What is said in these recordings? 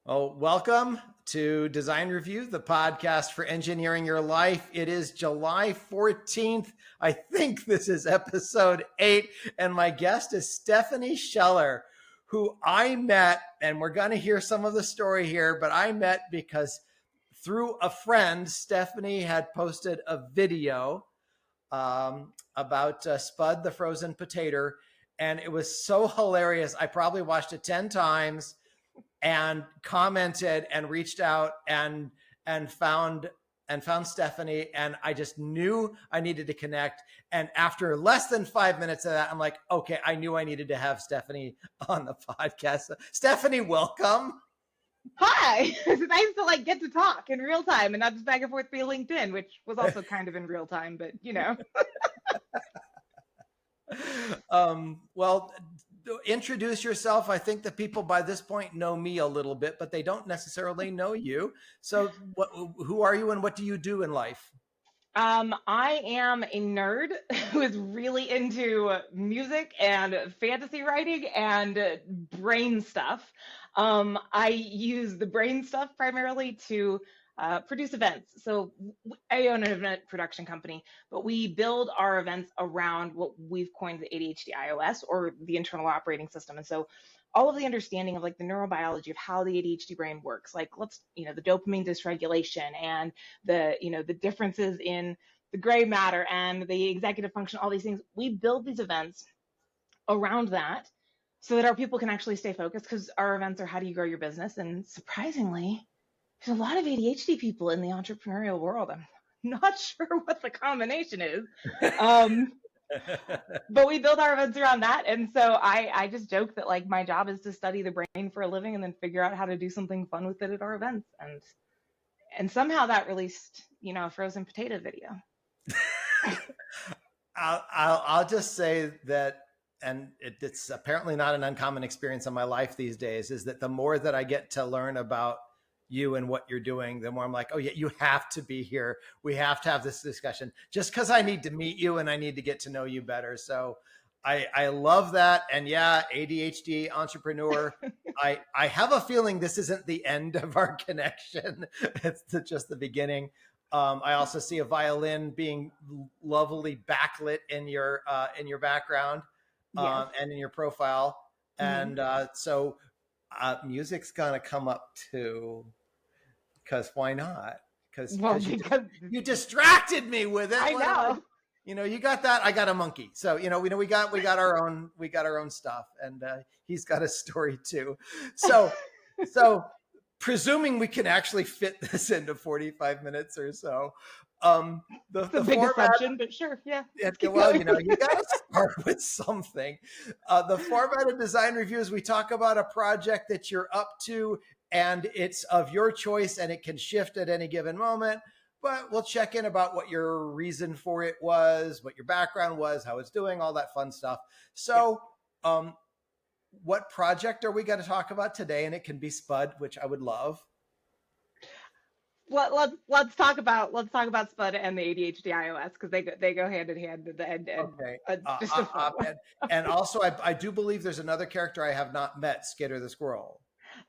Well, welcome to Design Review, the podcast for engineering your life. It is July 14th. I think this is episode 8, and my guest is Stephanie Scheller, who I met, and we're going to hear some of the story here, but I met because through a friend, Stephanie had posted a video about Spud the Frozen Potato, and it was so hilarious. I probably watched it 10 times and commented and reached out and found Stephanie, and I just knew I needed to connect. And after less than 5 minutes of that, I'm like, okay, I knew I needed to have Stephanie on the podcast. So, Stephanie, welcome. Hi. It's nice to get to talk in real time and not just back and forth via LinkedIn, which was also kind of in real time, but Well, introduce yourself. I think that people by this point know me a little bit, but they don't necessarily know you. So who are you and what do you do in life? I am a nerd who is really into music and fantasy writing and brain stuff. I use the brain stuff primarily to produce events. So I own an event production company, but we build our events around what we've coined the ADHD iOS, or the internal operating system. And so all of the understanding of the neurobiology of how the ADHD brain works, the dopamine dysregulation and the differences in the gray matter and the executive function, all these things. We build these events around that so that our people can actually stay focused, because our events are how do you grow your business. And surprisingly, there's a lot of ADHD people in the entrepreneurial world. I'm not sure what the combination is. But we build our events around that. And so I just joke that my job is to study the brain for a living and then figure out how to do something fun with it at our events. And somehow that released, a frozen potato video. I'll just say that, and it's apparently not an uncommon experience in my life these days, is that the more that I get to learn about you and what you're doing, the more I'm like, oh yeah, you have to be here. We have to have this discussion, just because I need to meet you and I need to get to know you better. So I love that. And yeah, ADHD entrepreneur. I have a feeling this isn't the end of our connection. It's just the beginning. I also see a violin being lovely backlit in your background, Yes. and in your profile. And so music's gonna come up too, because why not? Because you distracted me with it. I know. You got that. I got a monkey. So we got our own stuff, and he's got a story too. So presuming we can actually fit this into 45 minutes or so. The big assumption, but sure, yeah. Well, you got to start with something. The format of Design Reviews, we talk about a project that you're up to, and it's of your choice, and it can shift at any given moment. But we'll check in about what your reason for it was, what your background was, how it's doing, all that fun stuff. So, what project are we going to talk about today? And it can be Spud, which I would love. Well, let's talk about Spud and the ADHD iOS, because they go hand in hand. Okay. Just and also, I do believe there's another character I have not met, Skitter the Squirrel.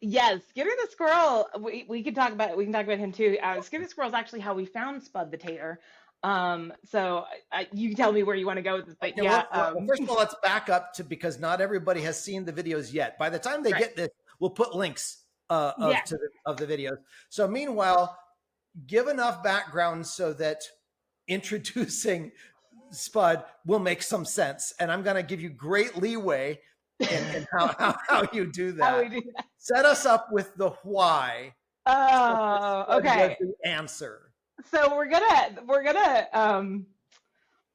Yes, Skitter the Squirrel. We can talk about him too. Skitter the Squirrel is actually how we found Spud the Tater. So you can tell me where you want to go with this. But well, first of all, let's back up to, because not everybody has seen the videos yet. By the time they get this, we'll put links of the videos. So meanwhile, give enough background so that introducing Spud will make some sense. And I'm going to give you great leeway in how you do that. How we do that. Set us up with the why. Oh, okay. The answer. So we're gonna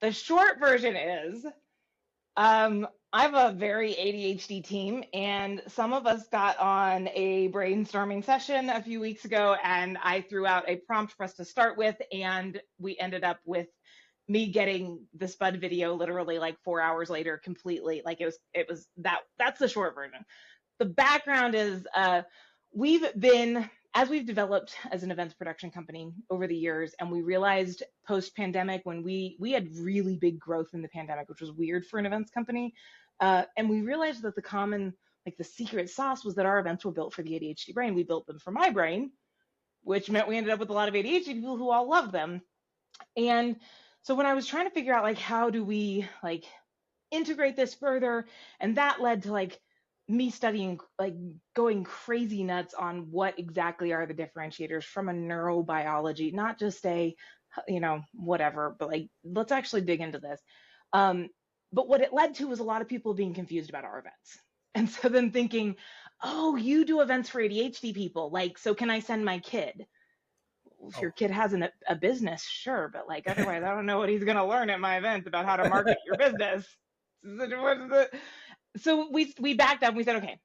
the short version is I have a very ADHD team, and some of us got on a brainstorming session a few weeks ago, and I threw out a prompt for us to start with, and we ended up with me getting the Spud video literally 4 hours later completely. That's the short version. The background is as we've developed as an events production company over the years, and we realized post-pandemic, when we had really big growth in the pandemic, which was weird for an events company, and we realized that the common like the secret sauce was that our events were built for the ADHD brain. We built them for my brain, which meant we ended up with a lot of ADHD people who all loved them. And so when I was trying to figure out like how do we like integrate this further, and that led to like me studying, like going crazy nuts on what exactly are the differentiators from a neurobiology, not just a, whatever, but like let's actually dig into this. But what it led to was a lot of people being confused about our events. And so then thinking, oh, you do events for ADHD people, like, so can I send my kid? If your kid has a business, sure, but like otherwise, I don't know what he's going to learn at my event about how to market your business. So we backed up and we said, okay,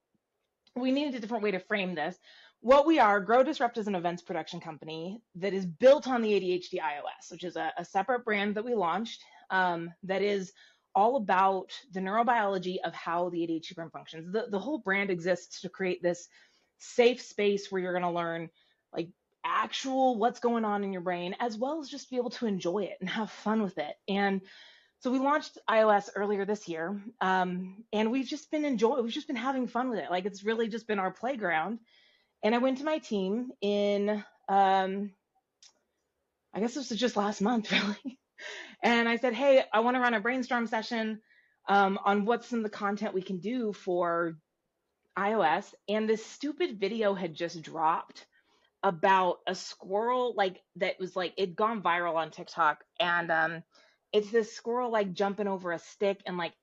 we needed a different way to frame this. What we are, Grow Disrupt, is an events production company that is built on the ADHD iOS, which is a separate brand that we launched that is all about the neurobiology of how the ADHD brain functions. The whole brand exists to create this safe space where you're going to learn like actual what's going on in your brain, as well as just be able to enjoy it and have fun with it. And so we launched iOS earlier this year, and we've just been having fun with it. Like it's really just been our playground. And I went to my team in, I guess this was just last month, really. And I said, hey, I want to run a brainstorm session on what's some of the content we can do for iOS. And this stupid video had just dropped about a squirrel, like that was like, it'd gone viral on TikTok. And it's this squirrel like jumping over a stick, and like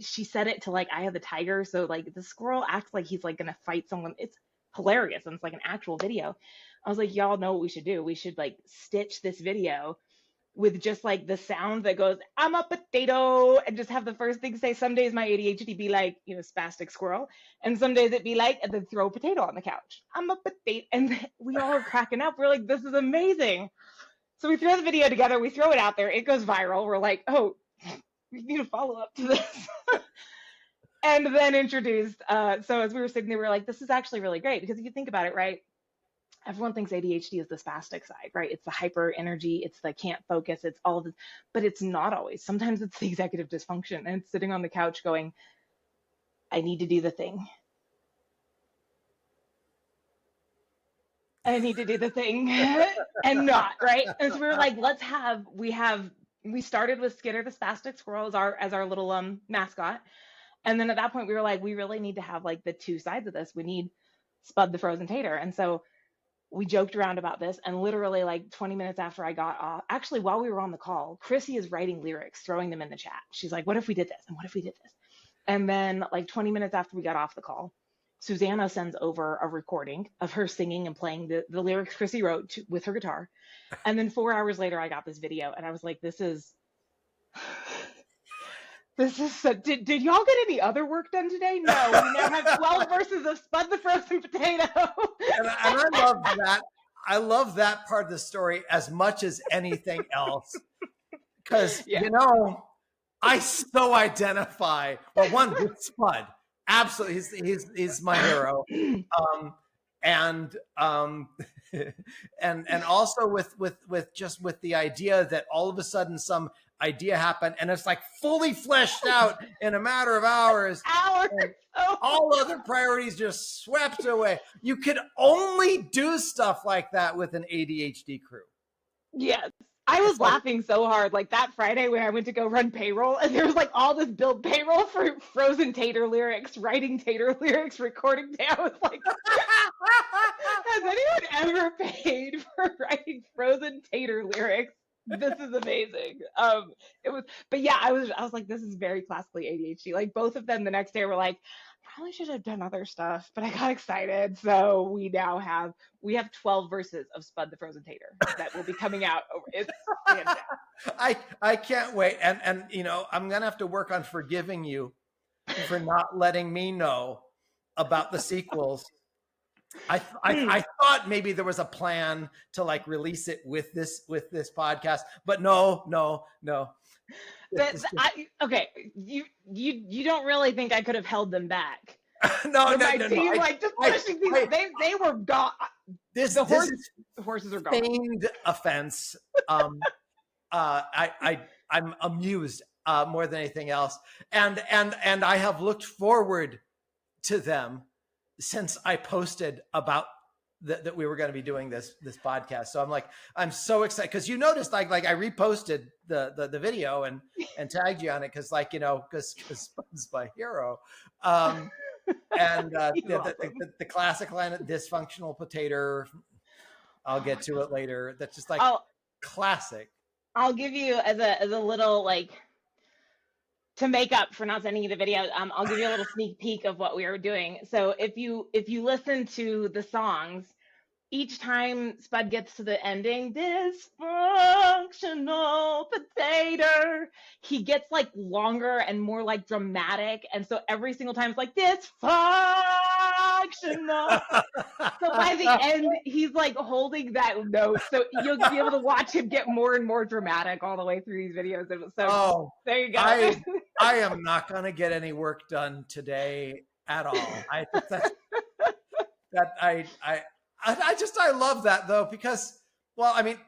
she said it to like Eye of the Tiger. So like the squirrel acts like he's like gonna fight someone. It's hilarious, and it's like an actual video. I was like, y'all know what we should do. We should like stitch this video with just like the sound that goes, I'm a potato, and just have the first thing say, some days my ADHD be like, spastic squirrel, and some days it be like, and then throw a potato on the couch. I'm a potato. And we all are cracking up. We're like, this is amazing. So we throw the video together, we throw it out there, it goes viral. We're like, oh, we need a follow up to this. And then introduced, so as we were sitting there, we were like, this is actually really great, because if you think about it, right? Everyone thinks ADHD is the spastic side, right? It's the hyper energy, it's the can't focus, it's all this, but it's not always. Sometimes it's the executive dysfunction, and it's sitting on the couch going, I need to do the thing. I need to do the thing and not, right? And so we were like, we started with Skitter the spastic squirrel as our little mascot. And then at that point we were like, we really need to have like the two sides of this. We need Spud the Frozen Tater. And so we joked around about this, and literally like 20 minutes after I got off, actually while we were on the call, Chrissy is writing lyrics, throwing them in the chat. She's like, what if we did this? And what if we did this? And then like 20 minutes after we got off the call, Susanna sends over a recording of her singing and playing the lyrics Chrissy wrote with her guitar. And then 4 hours later, I got this video, and I was like, did y'all get any other work done today? No, we now have 12 verses of Spud the Frozen Potato. And I love that. I love that part of the story as much as anything else. Because, I so identify, well, one with Spud. Absolutely. He's my hero. And also with the idea that all of a sudden some idea happened and it's like fully fleshed out in a matter of hours. All other priorities just swept away. You could only do stuff like that with an ADHD crew. Yes. I was laughing so hard, like that Friday when I went to go run payroll, and there was like all this build payroll for Frozen Tater lyrics, writing Tater lyrics, recording. I was like, has anyone ever paid for writing Frozen Tater lyrics? This is amazing. It was, but yeah, I was like, this is very classically ADHD. Like both of them the next day were like, probably should have done other stuff, but I got excited. So we have 12 verses of Spud the Frozen Tater that will be coming out. It's fantastic. I can't wait. And I'm going to have to work on forgiving you for not letting me know about the sequels. I thought maybe there was a plan to like release it with this podcast, but no. Okay, you don't really think I could have held them back? No. Like just pushing these. They were gone. Horses are gone. Feigned offense. I'm amused more than anything else, and I have looked forward to them since I posted about that we were going to be doing this podcast. So I'm so excited because you noticed like I reposted the video and tagged you on it because because Spud's my hero. And the classic line of dysfunctional potato. I'll get to it later. That's just like classic. I'll give you as a little like to make up for not sending you the video. I'll give you a little sneak peek of what we were doing. So if you listen to the songs, each time Spud gets to the ending, dysfunctional potato, he gets like longer and more like dramatic. And so every single time it's like dysfunctional. So by the end, he's like holding that note. So you'll be able to watch him get more and more dramatic all the way through these videos. So there you go. I am not going to get any work done today at all. I love that though, because, well, I mean,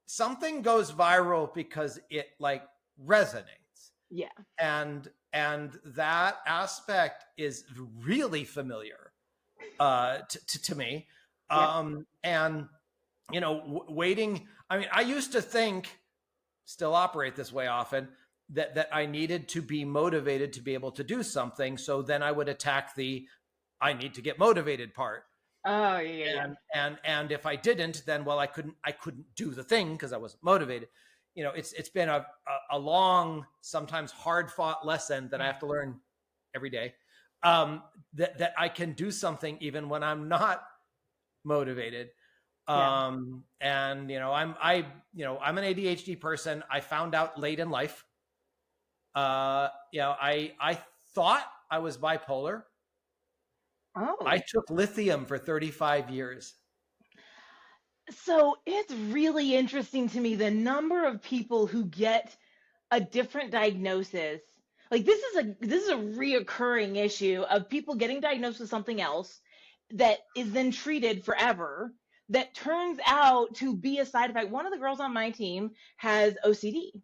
something goes viral because it like resonates. Yeah. And that aspect is really familiar to me. Yeah. And, waiting. I mean, I used to think, still operate this way often, that I needed to be motivated to be able to do something. So then I would attack the I need to get motivated part. Oh yeah. And if I didn't, then I couldn't do the thing because I wasn't motivated. It's been a long, sometimes hard fought lesson that I have to learn every day. That I can do something even when I'm not motivated. And I'm an ADHD person. I found out late in life. I thought I was bipolar. Oh. I took lithium for 35 years. So it's really interesting to me the number of people who get a different diagnosis. Like this is a reoccurring issue of people getting diagnosed with something else that is then treated forever that turns out to be a side effect. One of the girls on my team has OCD.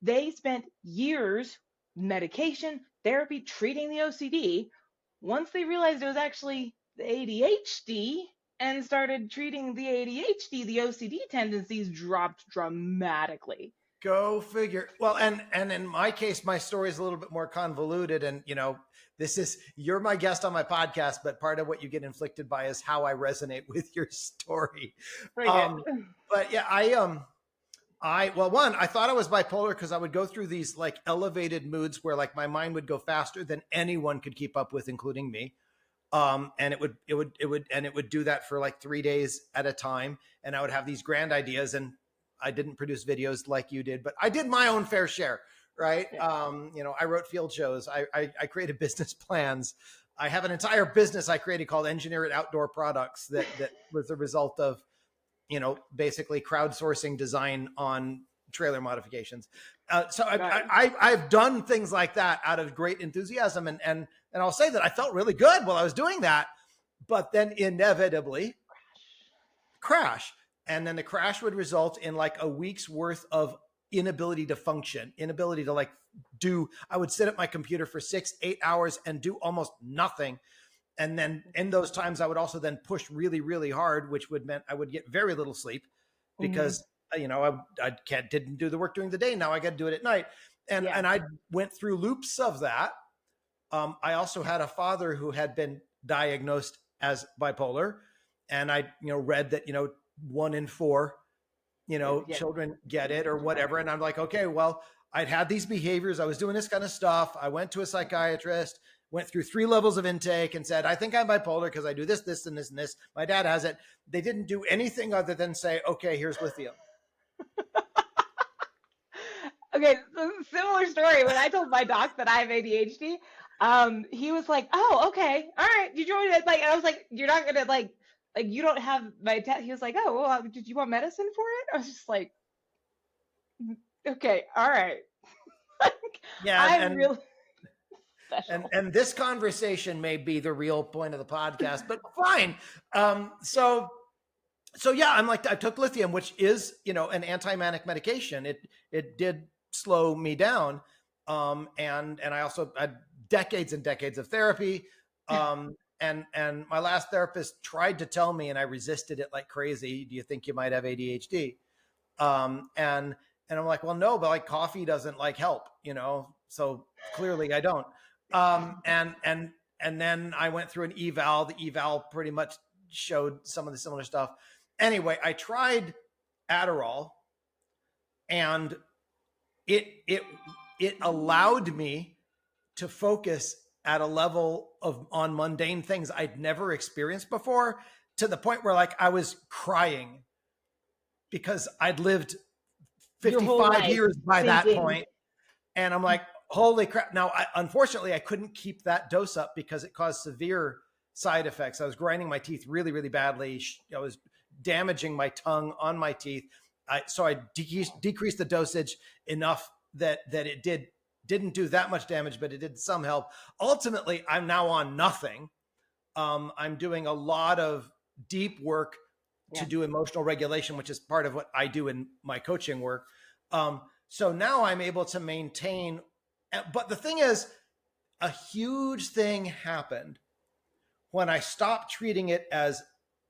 They spent years, medication, therapy, treating the OCD. Once they realized it was actually the ADHD and started treating the ADHD, the OCD tendencies dropped dramatically. Go figure. Well, and in my case, my story is a little bit more convoluted. And, you're my guest on my podcast, but part of what you get inflicted by is how I resonate with your story. But yeah, I thought I was bipolar because I would go through these like elevated moods where like my mind would go faster than anyone could keep up with, including me. And it would do that for like 3 days at a time. And I would have these grand ideas, and I didn't produce videos like you did, but I did my own fair share. Right. Yeah. I wrote field shows. I created business plans. I have an entire business I created called Engineer It Outdoor Products that was the result of, basically crowdsourcing design on trailer modifications. So I've done things like that out of great enthusiasm. And I'll say that I felt really good while I was doing that, but then inevitably crash. And then the crash would result in like a week's worth of inability to function, inability to like I would sit at my computer for 6-8 hours and do almost nothing. And then in those times, I would also then push really, really hard, which meant I would get very little sleep because, I didn't do the work during the day. Now I got to do it at night. And I went through loops of that. I also had a father who had been diagnosed as bipolar. And I, read that, 1 in 4, children get it or whatever. And I'm like, okay, well, I'd had these behaviors. I was doing this kind of stuff. I went to a psychiatrist, went through 3 levels of intake and said, I think I'm bipolar because I do this, this, and this, and this. My dad has it. They didn't do anything other than say, okay, here's lithium. Okay, so similar story. When I told my doc that I have ADHD, he was like, oh, okay, all right. Did you want to, like, and I was like, you're not going to like, you don't have my test. He was like, oh, well, did you want medicine for it? I was just like, okay, all right. Yeah. I'm really special. And this conversation may be the real point of the podcast, but fine. So yeah, I'm like, I took lithium, which is, an anti-manic medication. It did slow me down. And I also had decades and decades of therapy. And my last therapist tried to tell me, and I resisted it like crazy. Do you think you might have ADHD? And I'm like, well, no, but like coffee doesn't like help, so clearly I don't. And then I went through an eval. The eval pretty much showed some of the similar stuff. Anyway, I tried Adderall, and it allowed me to focus at a level on mundane things I'd never experienced before, to the point where like I was crying because I'd lived 55 years by that point. And I'm like, holy crap. Now, unfortunately, I couldn't keep that dose up because it caused severe side effects. I was grinding my teeth really, really badly. I was damaging my tongue on my teeth. So I decreased the dosage enough that it didn't do that much damage, but it did some help. Ultimately, I'm now on nothing. I'm doing a lot of deep work to do emotional regulation, which is part of what I do in my coaching work. So now I'm able to maintain, but the thing is, a huge thing happened when I stopped treating it as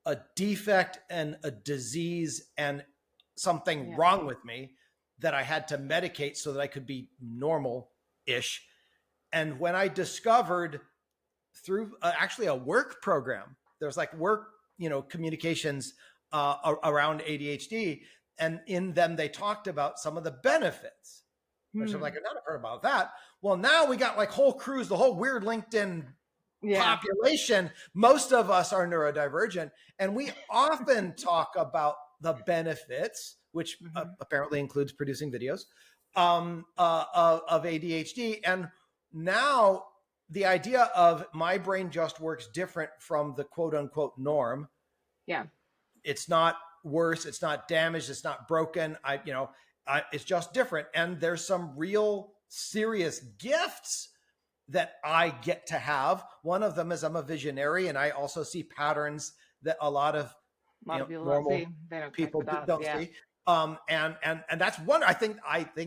a defect and a disease and something wrong with me that I had to medicate so that I could be normal-ish. And when I discovered through actually a work program, there's like work, communications around ADHD. And in them, they talked about some of the benefits, which I'm like, I've never heard about that. Well, now we got like whole crews, the whole weird LinkedIn population. Most of us are neurodivergent, and we often talk about the benefits, which apparently includes producing videos of ADHD. And now the idea of my brain just works different from the quote unquote norm. Yeah. It's not worse. It's not damaged. It's not broken. It's just different. And there's some real serious gifts that I get to have. One of them is I'm a visionary, and I also see patterns that a lot of normal people don't see. And that's one. I think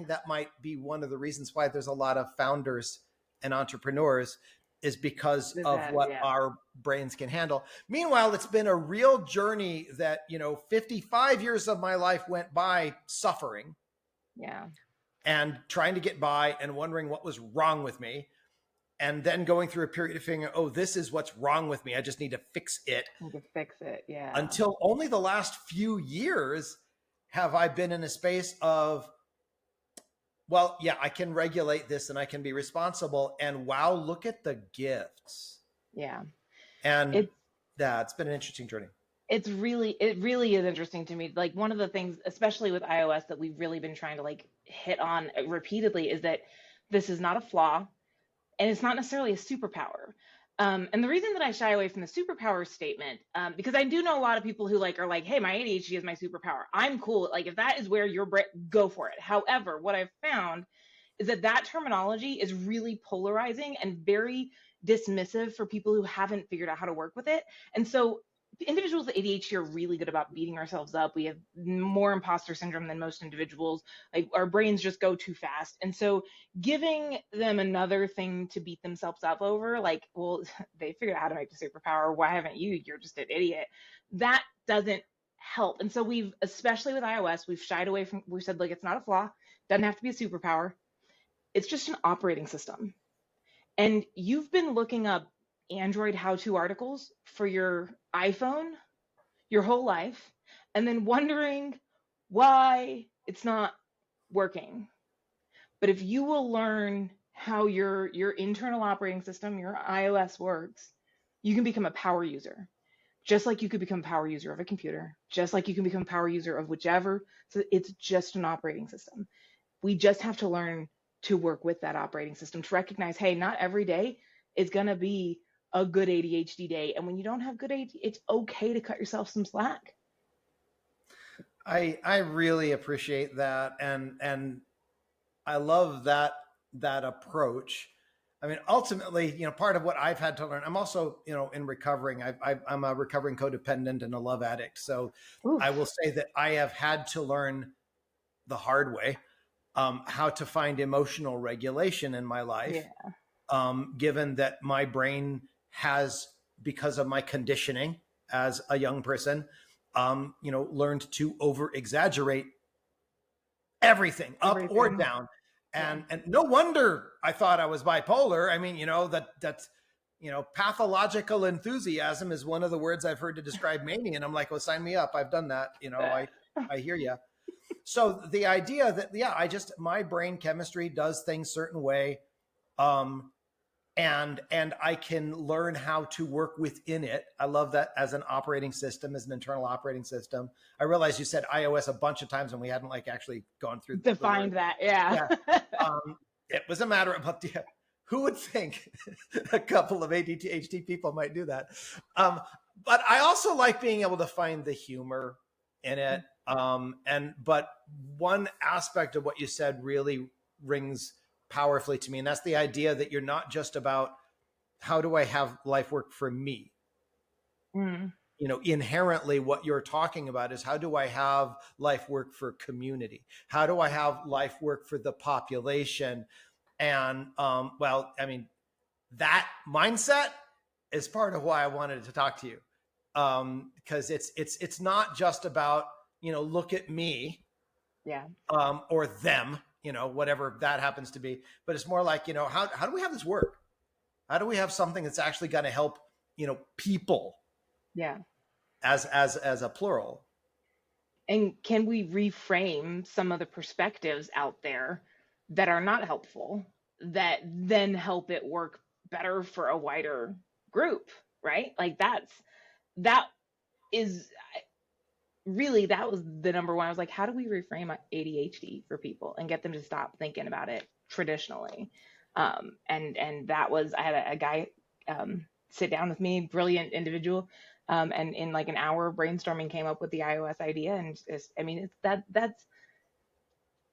that might be one of the reasons why there's a lot of founders and entrepreneurs, is because of what our brains can handle. Meanwhile, it's been a real journey that 55 years of my life went by suffering, and trying to get by and wondering what was wrong with me. And then going through a period of figuring, oh, this is what's wrong with me. I just need to fix it. Until only the last few years have I been in a space of, well, yeah, I can regulate this and I can be responsible. And wow, look at the gifts. Yeah. And it's been an interesting journey. It really is interesting to me. Like, one of the things, especially with iOS, that we've really been trying to like hit on repeatedly is that this is not a flaw. And it's not necessarily a superpower. And the reason that I shy away from the superpower statement, because I do know a lot of people who are like, hey, my ADHD is my superpower. I'm cool. Like, if that is where you're, go for it. However, what I've found is that terminology is really polarizing and very dismissive for people who haven't figured out how to work with it. And so individuals with ADHD are really good about beating ourselves up. We have more imposter syndrome than most individuals. Like, our brains just go too fast. And so giving them another thing to beat themselves up over, like, well, they figured out how to make the superpower. Why haven't you? You're just an idiot. That doesn't help. And so we've, especially with iOS, we've shied away from, we said, like, it's not a flaw. Doesn't have to be a superpower. It's just an operating system. And you've been looking up Android how-to articles for your iPhone your whole life, and then wondering why it's not working. But if you will learn how your internal operating system, your iOS, works, you can become a power user. Just like you could become a power user of a computer, just like you can become a power user of whichever. So it's just an operating system. We just have to learn to work with that operating system, to recognize, hey, not every day is going to be a good ADHD day. And when you don't have good ADHD, it's okay to cut yourself some slack. I really appreciate that. And I love that approach. I mean, ultimately, part of what I've had to learn, I'm also, in recovering, I'm a recovering codependent and a love addict. So I will say that I have had to learn the hard way, how to find emotional regulation in my life, given that my brain has, because of my conditioning as a young person, learned to over exaggerate everything, up or Everything. down. Yeah. And no wonder I thought I was bipolar. I mean, that's pathological enthusiasm is one of the words I've heard to describe mania. And I'm like, well, sign me up. I've done that. I hear you. So the idea that, yeah, my brain chemistry does things certain way. And I can learn how to work within it. I love that as an operating system, as an internal operating system. I realize you said iOS a bunch of times and we hadn't like actually gone through the Defined word. that. Yeah. Yeah. It was a matter of, who would think a couple of ADHD people might do that? But I also like being able to find the humor in it. But one aspect of what you said really rings powerfully to me, and that's the idea that you're not just about how do I have life work for me. Inherently what you're talking about is how do I have life work for community? How do I have life work for the population? And that mindset is part of why I wanted to talk to you, because it's not just about look at me, Yeah. or them, whatever that happens to be, but it's more like how do we have this work? How do we have something that's actually going to help people? Yeah. As a plural. And can we reframe some of the perspectives out there that are not helpful, that then help it work better for a wider group, right? Like that is really, that was the number one. I was like, how do we reframe ADHD for people and get them to stop thinking about it traditionally? And that was, I had a guy sit down with me, brilliant individual, and in like an hour of brainstorming came up with the iOS idea. And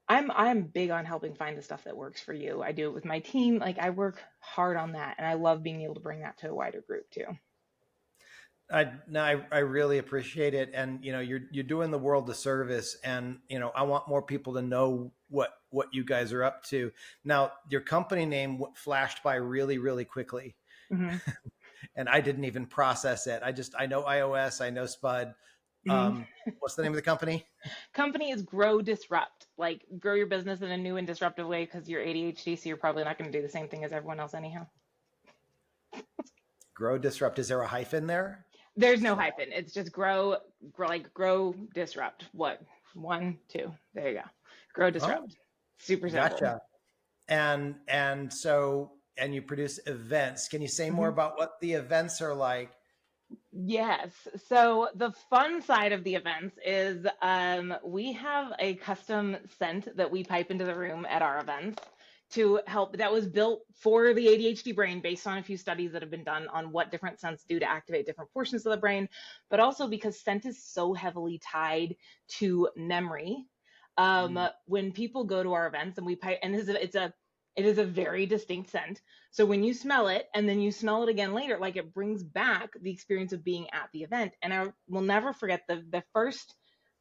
I'm big on helping find the stuff that works for you. I do it with my team. Like I work hard on that, and I love being able to bring that to a wider group too. I really appreciate it, and you're doing the world a service, and I want more people to know what you guys are up to. Now, your company name flashed by really, really quickly, and I didn't even process it. I know iOS, I know Spud. What's the name of the company? Company is Grow Disrupt. Like grow your business in a new and disruptive way because you're ADHD, so you're probably not going to do the same thing as everyone else anyhow. Grow Disrupt. Is there a hyphen there? There's no hyphen. It's just grow disrupt. What? 1, 2. There you go. Grow disrupt. Super simple. Gotcha. And so you produce events. Can you say more about what the events are like? Yes. So the fun side of the events is we have a custom scent that we pipe into the room at our events to help, that was built for the ADHD brain based on a few studies that have been done on what different scents do to activate different portions of the brain, but also because scent is so heavily tied to memory. When people go to our events and we pipe, and it is a very distinct scent. So when you smell it and then you smell it again later, like it brings back the experience of being at the event. And I will never forget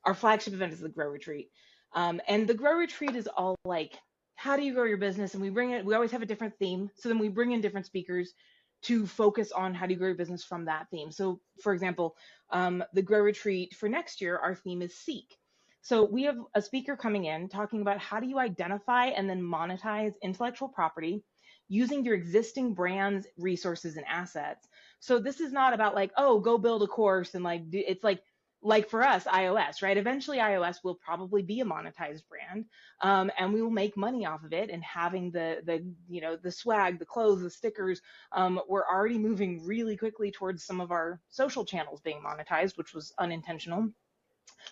our flagship event is the Grow Retreat. And the Grow Retreat is all like, how do you grow your business? And we always have a different theme. So then we bring in different speakers to focus on how do you grow your business from that theme. So for example, the Grow Retreat for next year, our theme is Seek. So we have a speaker coming in talking about how do you identify and then monetize intellectual property using your existing brands, resources, and assets. So this is not about like, oh, go build a course and like, it's like for us, iOS, right? Eventually iOS will probably be a monetized brand, and we will make money off of it and having the swag, the clothes, the stickers. We're already moving really quickly towards some of our social channels being monetized, which was unintentional.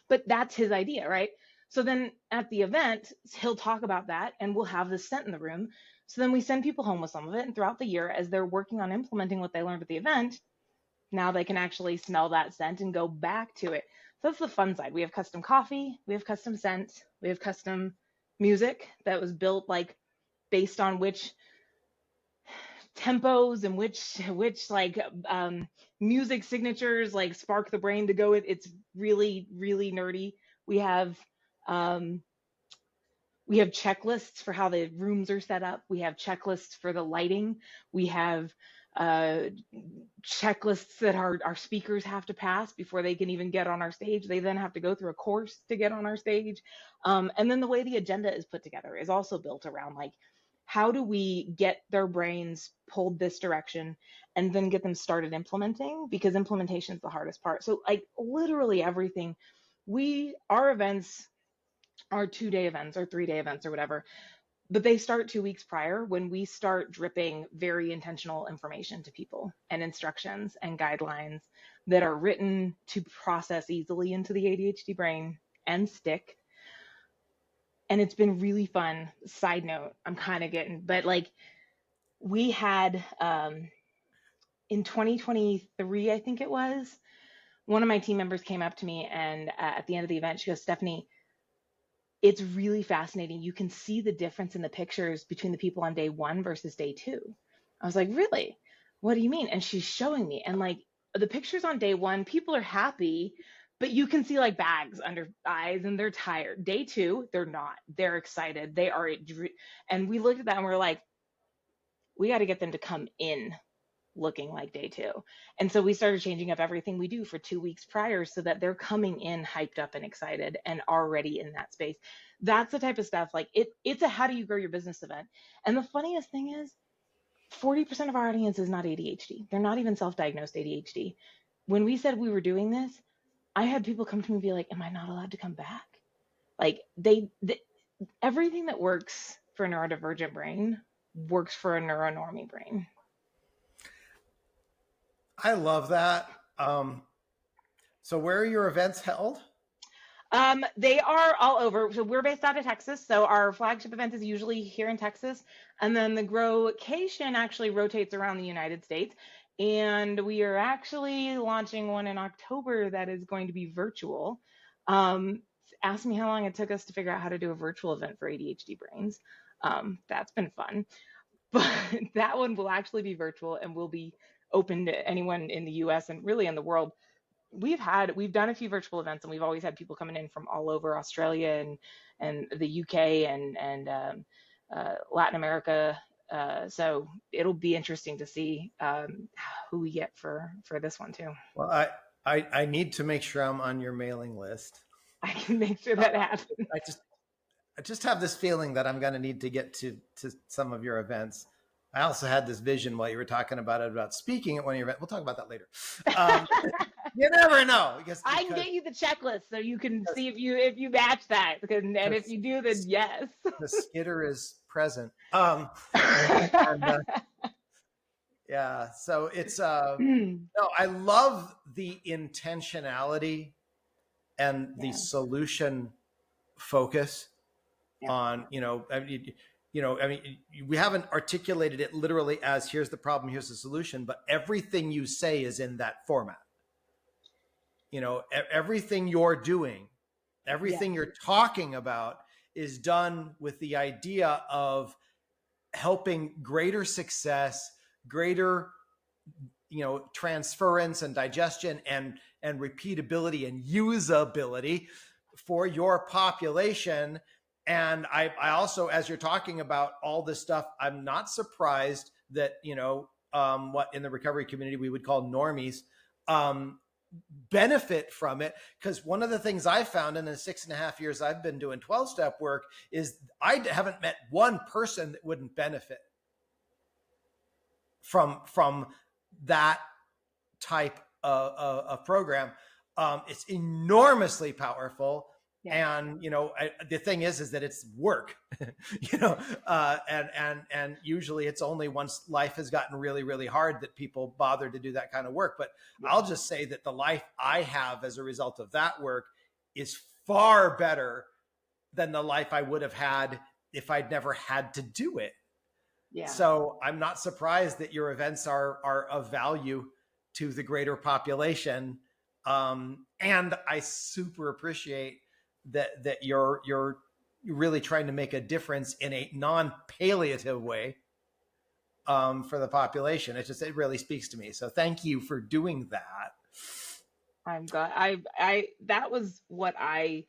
But that's his idea, right? So then at the event, he'll talk about that and we'll have this scent in the room. So then we send people home with some of it. And throughout the year, as they're working on implementing what they learned at the event, now they can actually smell that scent and go back to it. So that's the fun side. We have custom coffee, we have custom scents, we have custom music that was built like based on which tempos and which like music signatures like spark the brain to go with. It's really, really nerdy. We have checklists for how the rooms are set up. We have checklists for the lighting. We have uh, checklists that our speakers have to pass before they can even get on our stage. They then have to go through a course to get on our stage. And then the way the agenda is put together is also built around like, how do we get their brains pulled this direction and then get them started implementing? Because implementation is the hardest part. So like literally everything, our events are 2-day events or 3-day events or whatever, but they start 2 weeks prior when we start dripping very intentional information to people and instructions and guidelines that are written to process easily into the ADHD brain and stick. And it's been really fun. Side note, I'm kind of getting, but like we had in 2023, I think it was, one of my team members came up to me and at the end of the event, she goes, Stephanie, it's really fascinating. You can see the difference in the pictures between the people on day 1 versus day 2. I was like, really? What do you mean? And she's showing me. And like the pictures on day 1, people are happy, but you can see like bags under eyes and they're tired. Day 2, they're not. They're excited. They are. And we looked at that and we're like, we got to get them to come in looking like day 2. And so we started changing up everything we do for 2 weeks prior so that they're coming in hyped up and excited and already in that space. That's the type of stuff like it's a how do you grow your business event. And the funniest thing is 40% of our audience is not ADHD. They're not even self-diagnosed ADHD. When we said we were doing this, I had people come to me and be like, am I not allowed to come back? Like everything that works for a neurodivergent brain works for a neuronormie brain. I love that. So where are your events held? They are all over. So we're based out of Texas. So our flagship event is usually here in Texas. And then the Growcation actually rotates around the United States. And we are actually launching one in October that is going to be virtual. Ask me how long it took us to figure out how to do a virtual event for ADHD brains. That's been fun. But that one will actually be virtual and will be open to anyone in the US and really in the world. We've done a few virtual events and we've always had people coming in from all over Australia and the UK and Latin America. So it'll be interesting to see who we get for this one too. Well, I need to make sure I'm on your mailing list. I can make sure that happens. I just have this feeling that I'm going to need to get to some of your events. I also had this vision while you were talking about it, about speaking at one of your events. We'll talk about that later. You never know. Because I can get you the checklist so you can see if you match that. And if you do, then yes. The skitter is present. Yeah, so it's no, I love the intentionality and the solution focus on, we haven't articulated it literally as here's the problem, here's the solution, but everything you say is in that format. Everything you're doing, everything you're talking about is done with the idea of helping greater success, greater, transference and digestion and repeatability and usability for your population. And I also, as you're talking about all this stuff, I'm not surprised that, what in the recovery community we would call normies, benefit from it. Because one of the things I found in the 6.5 years I've been doing 12-step work is I haven't met one person that wouldn't benefit from that type of program. It's enormously powerful. Yeah. And, the thing is that it's work, and usually it's only once life has gotten really, really hard that people bother to do that kind of work. But I'll just say that the life I have as a result of that work is far better than the life I would have had if I'd never had to do it. Yeah. So I'm not surprised that your events are of value to the greater population. And I super appreciate that you're really trying to make a difference in a non-palliative way for the population. It really speaks to me. So thank you for doing that. I'm glad. That was what I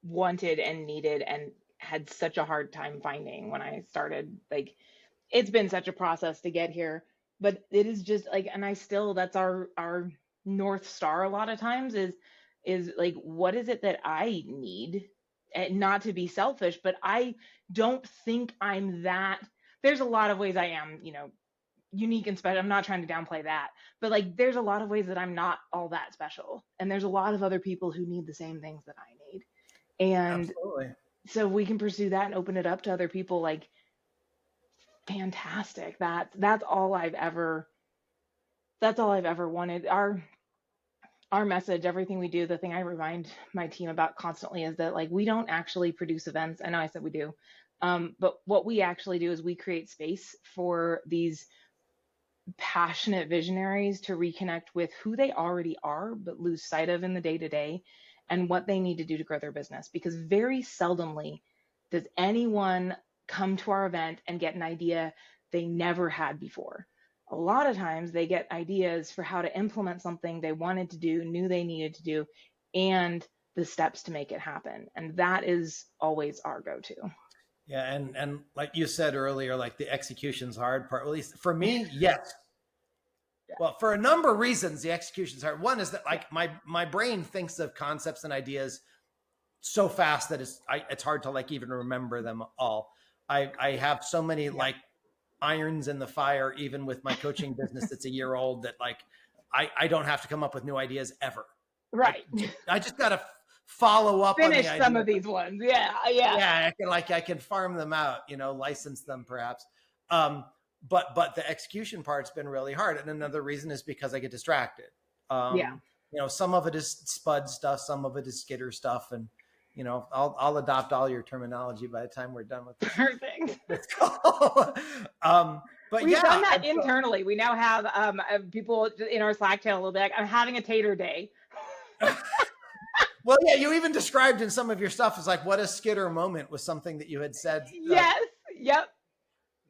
wanted and needed and had such a hard time finding when I started. Like, it's been such a process to get here. but it is just like, and I still, that's our North Star a lot of times is like, what is it that I need? And not to be selfish, but I don't think I'm that. There's a lot of ways I am, unique and special. I'm not trying to downplay that, but like there's a lot of ways that I'm not all that special. And there's a lot of other people who need the same things that I need. And Absolutely. so if we can pursue that and open it up to other people, like fantastic. That's all I've ever wanted. Our message, everything we do, the thing I remind my team about constantly is that like we don't actually produce events. I know I said we do. But what we actually do is we create space for these passionate visionaries to reconnect with who they already are, but lose sight of in the day to day, and what they need to do to grow their business. Because very seldomly does anyone come to our event and get an idea they never had before. A lot of times they get ideas for how to implement something they wanted to do, knew they needed to do, and the steps to make it happen. And that is always our go-to. Yeah, and like you said earlier, like the execution's hard part. At least for me, yes. Well, for a number of reasons, the execution's hard. One is that like my brain thinks of concepts and ideas so fast that it's hard to like even remember them all. I have so many like irons in the fire, even with my coaching business that's a year old, that like I don't have to come up with new ideas ever. Right. I just got to follow up Finish on the some idea. of these ones. Yeah. I can farm them out, license them perhaps. But the execution part's been really hard. And another reason is because I get distracted. Some of it is Spud stuff, some of it is Skitter stuff. And, I'll adopt all your terminology by the time we're done with this. Perfect. But we've done that internally. We now have people in our Slack channel will be like, I'm having a tater day. Well, yeah, you even described in some of your stuff as like, what a Skitter moment was something that you had said. Yes. Yep.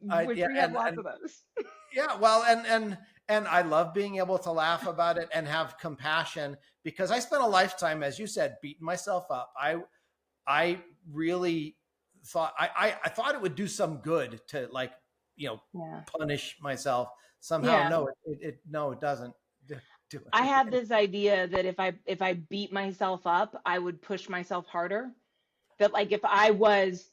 We have lots of those. Yeah. Well, and I love being able to laugh about it and have compassion, because I spent a lifetime, as you said, beating myself up. I really thought I thought it would do some good to like, punish myself somehow. Yeah. No, it doesn't. I had this idea that if I beat myself up, I would push myself harder. That like if I was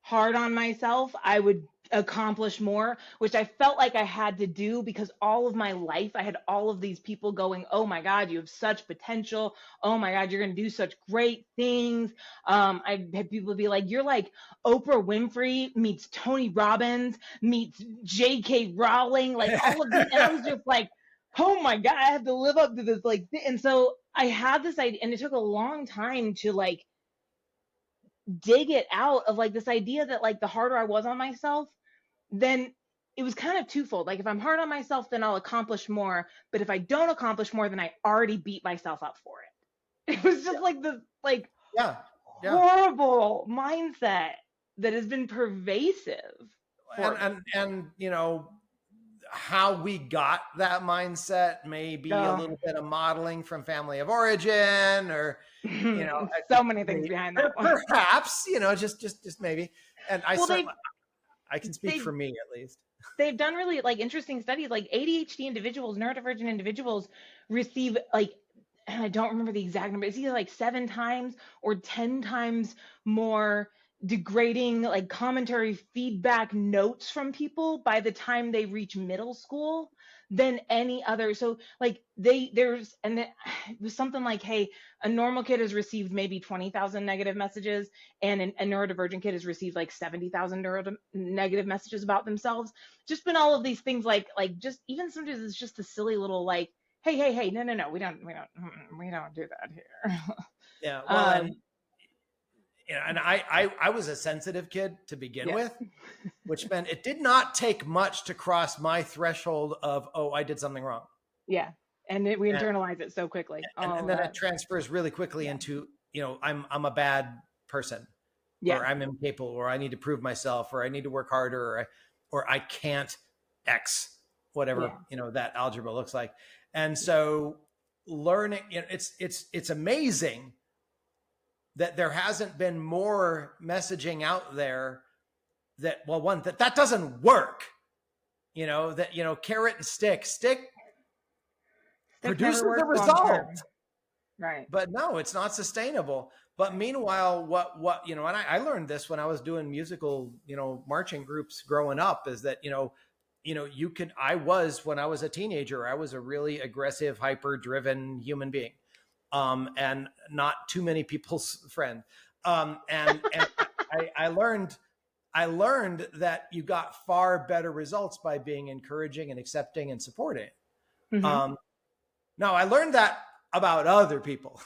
hard on myself, I would accomplish more, which I felt like I had to do because all of my life I had all of these people going, oh my God, you have such potential. Oh my God, you're going to do such great things. I had people be like, you're like Oprah Winfrey meets Tony Robbins meets J.K. Rowling, like all of this. And I was just like, oh my God, I have to live up to this. Like, and so I had this idea, and it took a long time to like dig it out of like this idea that like the harder I was on myself, then it was kind of twofold. Like if I'm hard on myself, then I'll accomplish more. But if I don't accomplish more, then I already beat myself up for it. It was just like this like horrible mindset that has been pervasive. And how we got that mindset may be a little bit of modeling from family of origin, or so many things behind that one. Perhaps, just maybe. And I can speak for me at least. They've done really like interesting studies, like ADHD individuals, neurodivergent individuals receive like, and I don't remember the exact number, it's either like 7 times or 10 times more degrading like commentary feedback notes from people by the time they reach middle school than any other. So like it was something like, hey, a normal kid has received maybe 20,000 negative messages, and a neurodivergent kid has received like 70,000 negative messages about themselves. Just been all of these things like just even sometimes it's just a silly little like, hey, no, we don't do that here. Yeah. Well, and I was a sensitive kid to begin with, which meant it did not take much to cross my threshold of, I did something wrong. Yeah. And we internalize it so quickly. And then it transfers really quickly into, I'm a bad person, or I'm incapable, or I need to prove myself, or I need to work harder, or I can't X, whatever, that algebra looks like. And so learning, it's amazing that there hasn't been more messaging out there that, well, one, that doesn't work. that, carrot and stick Stick never produces a works long result. term. Right. But no, it's not sustainable. But meanwhile, and I learned this when I was doing musical, marching groups growing up, is that, when I was a teenager, I was a really aggressive, hyper driven human being. And not too many people's friend. And I learned that you got far better results by being encouraging and accepting and supporting. Mm-hmm. Now I learned that about other people.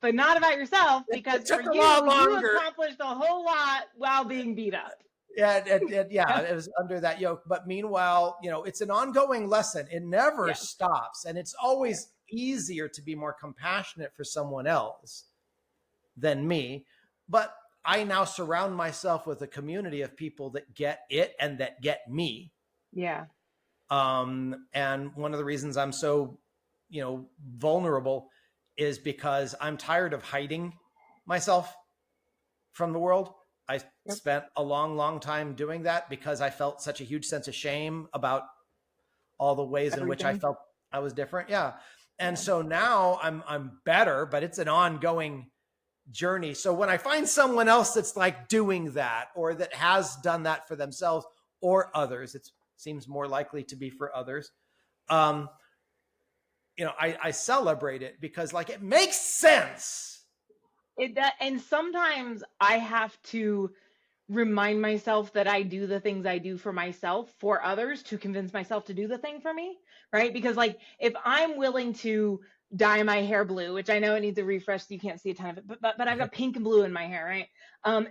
But not about yourself, because It for took a lot you, you longer. accomplished a whole lot while being beat up. Yeah, it was under that yoke. But meanwhile, it's an ongoing lesson. It never Yes. stops. And it's always easier to be more compassionate for someone else than me. But I now surround myself with a community of people that get it and that get me. Yeah. And one of the reasons I'm so, vulnerable is because I'm tired of hiding myself from the world. I spent a long, long time doing that because I felt such a huge sense of shame about all the ways in which I felt I was different. Yeah. And so now I'm better, but it's an ongoing journey. So when I find someone else that's like doing that, or that has done that for themselves or others, it seems more likely to be for others. I celebrate it because it makes sense. And sometimes I have to remind myself that I do the things I do for myself for others to convince myself to do the thing for me, right? Because if I'm willing to dye my hair blue, which I know it needs a refresh, so you can't see a ton of it, but I've got pink and blue in my hair, right?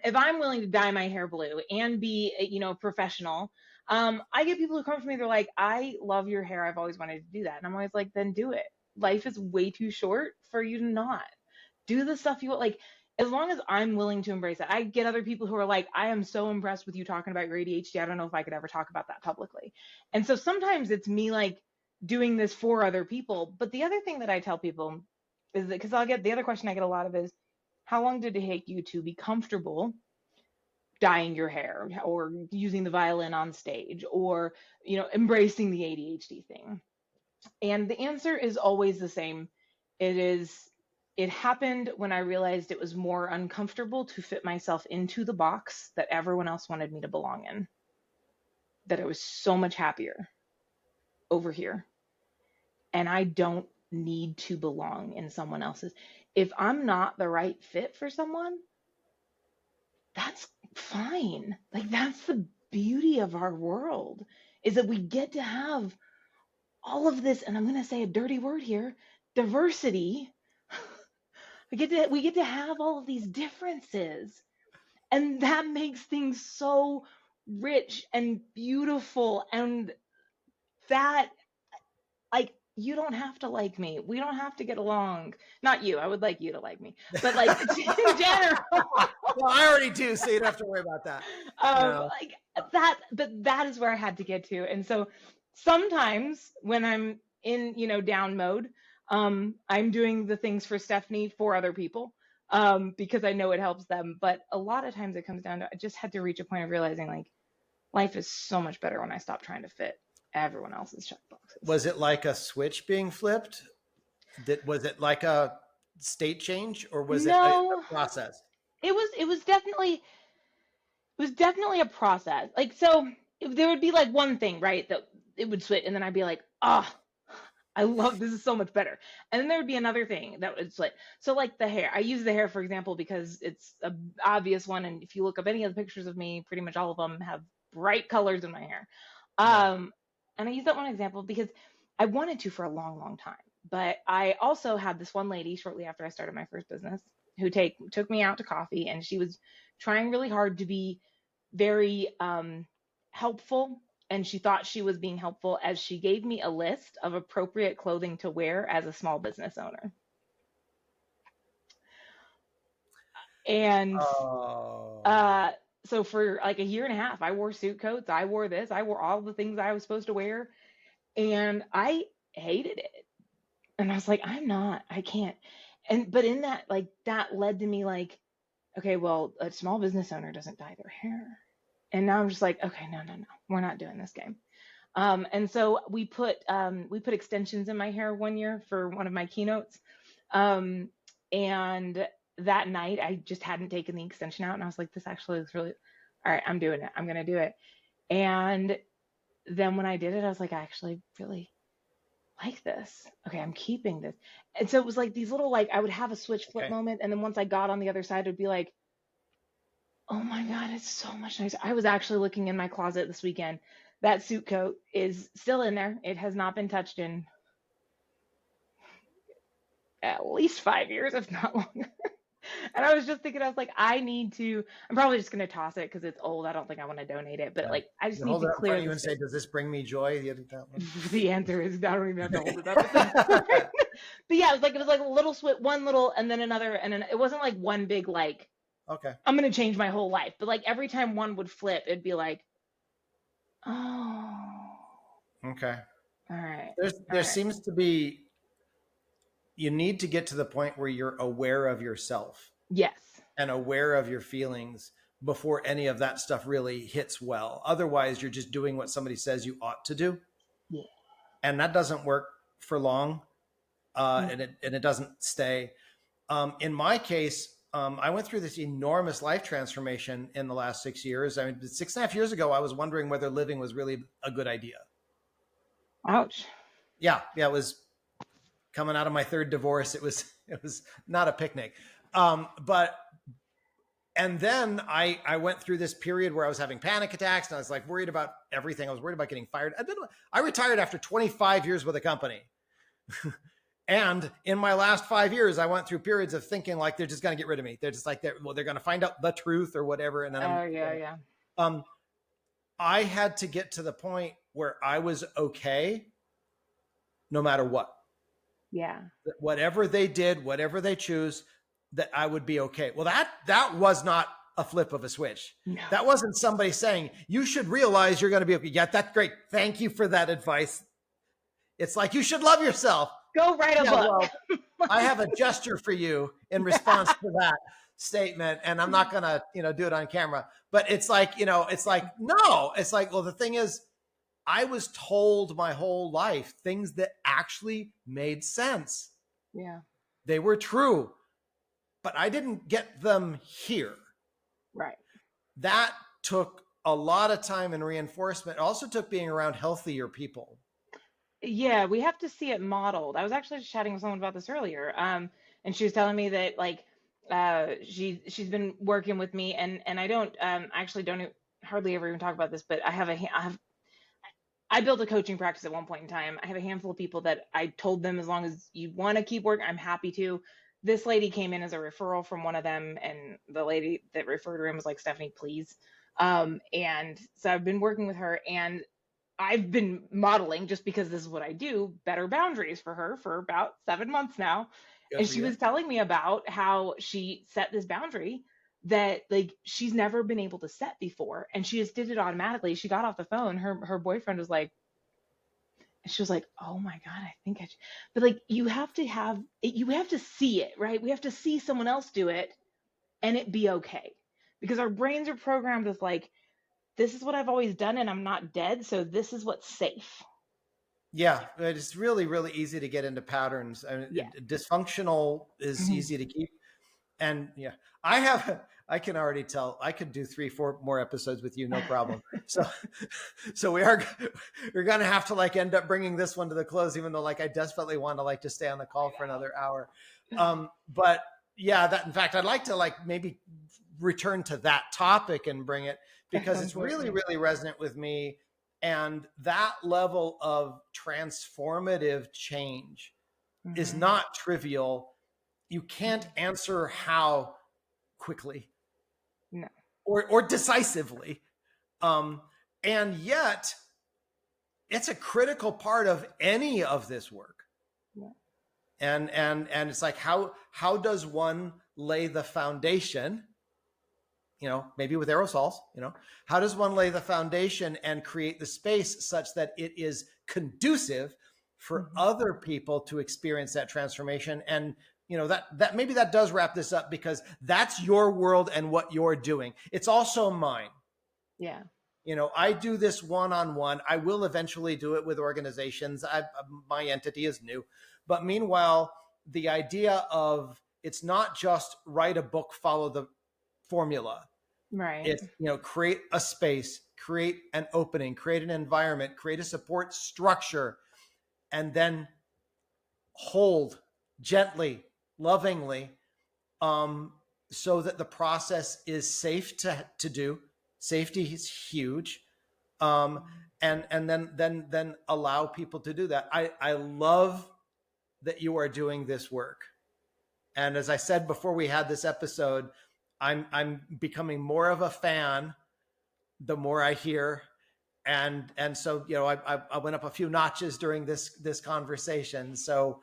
If I'm willing to dye my hair blue and be professional, I get people who come to me, they're like, I love your hair, I've always wanted to do that. And I'm always like, then do it. Life is way too short for you to not do the stuff you want. As long as I'm willing to embrace it. I get other people who are like, I am so impressed with you talking about your ADHD. I don't know if I could ever talk about that publicly. And so sometimes it's me doing this for other people. But the other thing that I tell people is that, because the other question I get a lot of is, how long did it take you to be comfortable dyeing your hair or using the violin on stage or, embracing the ADHD thing? And the answer is always the same. It happened when I realized it was more uncomfortable to fit myself into the box that everyone else wanted me to belong in. That I was so much happier over here. And I don't need to belong in someone else's. If I'm not the right fit for someone, that's fine. That's the beauty of our world, is that we get to have all of this, and I'm going to say a dirty word here, diversity. We get to have all of these differences, and that makes things so rich and beautiful. And that, you don't have to like me. We don't have to get along. Not you. I would like you to like me, but in general. Well, I already do, so you don't have to worry about that. But that is where I had to get to. And so sometimes when I'm in, down mode, I'm doing the things for Stephanie for other people, because I know it helps them. But a lot of times it comes down to, I just had to reach a point of realizing life is so much better when I stop trying to fit everyone else's checkboxes. Was it like a switch being flipped? Was it like a state change, or was it a process? It was definitely a process. So if there would be one thing, right, that it would switch, and then I'd be like, I love this, is so much better. And then there would be another thing that would split. So the hair, I use the hair, for example, because it's an obvious one. And if you look up any of the pictures of me, pretty much all of them have bright colors in my hair. And I use that one example because I wanted to for a long, long time. But I also had this one lady shortly after I started my first business who took me out to coffee, and she was trying really hard to be very helpful. And she thought she was being helpful as she gave me a list of appropriate clothing to wear as a small business owner. And so for a year and a half, I wore suit coats. I wore this. I wore all the things I was supposed to wear. And I hated it. And I was like, I can't. But in that, that led to me okay, well, a small business owner doesn't dye their hair. And now I'm just like, okay, no, we're not doing this game. And so we put extensions in my hair one year for one of my keynotes. Um, and that night I just hadn't taken the extension out, and I was like, this actually looks really, all right, I'm doing it. I'm going to do it. And then when I did it, I was like, I actually really like this. Okay, I'm keeping this. And so it was like these little, like, I would have a switch flip Okay. moment. And then once I got on the other side, it would be like, oh my God, it's so much nicer. I was actually looking in my closet this weekend. That suit coat is still in there. It has not been touched in at least 5 years, if not longer. And I was just thinking, I was like, I'm probably just going to toss it because it's old. I don't think I want to donate it, but Yeah. like, I just You need hold to it up in front clear of you the and say, space. does this bring me joy? You did that one. The answer is I don't even have to hold it up. But yeah, it was like a little switch, one little, and then another, and then it wasn't like one big, like, Okay. I'm going to change my whole life. But like every time one would flip, it'd be like, oh, Okay. all right. There seems to be, you need to get to the point where you're aware of yourself Yes. and aware of your feelings before any of that stuff really hits well. Otherwise, you're just doing what somebody says you ought to do. Yeah. And that doesn't work for long. And it doesn't stay. In my case, I went through this enormous life transformation in the last 6 years. I mean, 6.5 years ago, I was wondering whether living was really a good idea. Ouch. Yeah. It was coming out of my third divorce. It was not a picnic. And then I went through this period where I was having panic attacks, and I was like worried about everything. I was worried about getting fired. I retired after 25 years with a company. And in my last 5 years, I went through periods of thinking like they're just going to get rid of me. They're just like, they're going to find out the truth or whatever. And then Yeah. I had to get to the point where I was okay, no matter what. Yeah. Whatever they did, whatever they choose, that I would be okay. Well, that was not a flip of a switch. No. That wasn't somebody saying, you should realize you're going to be okay. Yeah, that's great. Thank you for that advice. It's like, you should love yourself. Go write a book. Well, I have a gesture for you in response to that statement, and I'm not going to, do it on camera, but it's like, no, it's like, well, the thing is, I was told my whole life things that actually made sense. Yeah. They were true, but I didn't get them here. Right. That took a lot of time and reinforcement. It also took being around healthier people. Yeah, we have to see it modeled. I was actually just chatting with someone about this earlier. And she was telling me that like she's been working with me, and I don't actually don't hardly ever even talk about this, but I built a coaching practice at one point in time. I have a handful of people that I told them, as long as you want to keep working, I'm happy to. This lady came in as a referral from one of them, and the lady that referred her in was like, Stephanie, please. And so I've been working with her, and I've been modeling, just because this is what I do, better boundaries for her for about 7 months now. And she was telling me about how she set this boundary that like she's never been able to set before, and she just did it automatically. She got off the phone. Her boyfriend was like, she was like, oh my God, I think I should. But like, you have to see it, right? We have to see someone else do it and it be okay, because our brains are programmed with like, this is what I've always done and I'm not dead, so this is what's safe. Yeah, it's really, really easy to get into patterns. I mean, dysfunctional is easy to keep. And yeah, I can already tell I could do 3-4 more episodes with you, no problem. So we're going to have to like end up bringing this one to the close, even though like I desperately want to like just stay on the call for another hour. But yeah, that in fact, I'd like to like maybe return to that topic and bring it, because it's really, really resonant with me. And that level of transformative change is not trivial. You can't answer how quickly, no, or decisively. And yet it's a critical part of any of this work. Yeah. And it's like, how does one lay the foundation, maybe with aerosols, how does one lay the foundation and create the space such that it is conducive for other people to experience that transformation? And that maybe that does wrap this up, because that's your world and what you're doing. It's also mine. Yeah. I do this one-on-one. I will eventually do it with organizations. My entity is new. But meanwhile, the idea of it's not just write a book, follow the formula. Right. It's, create a space, create an opening, create an environment, create a support structure, and then hold gently, lovingly, so that the process is safe to do. Safety is huge. um, and then allow people to do that. I love that you are doing this work. And as I said before we had this episode, I'm becoming more of a fan the more I hear. And so I went up a few notches during this conversation. So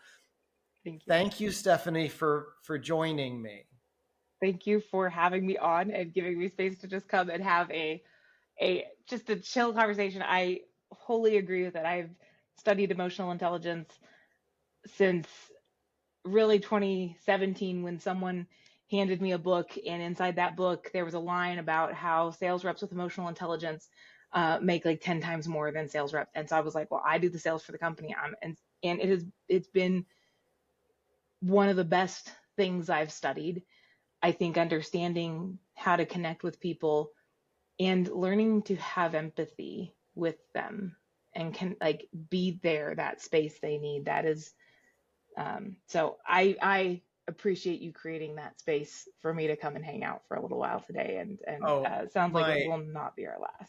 Thank you. thank you, Stephanie, for joining me. Thank you for having me on and giving me space to just come and have a just a chill conversation. I wholly agree with it. I've studied emotional intelligence since really 2017, when someone handed me a book, and inside that book there was a line about how sales reps with emotional intelligence make like 10 times more than sales reps. And so I was like, well, I do the sales for the company. And it's been one of the best things I've studied. I think understanding how to connect with people and learning to have empathy with them and can like be there, that space they need. That is, so I appreciate you creating that space for me to come and hang out for a little while today. And Oh, sounds like it my will not be our last.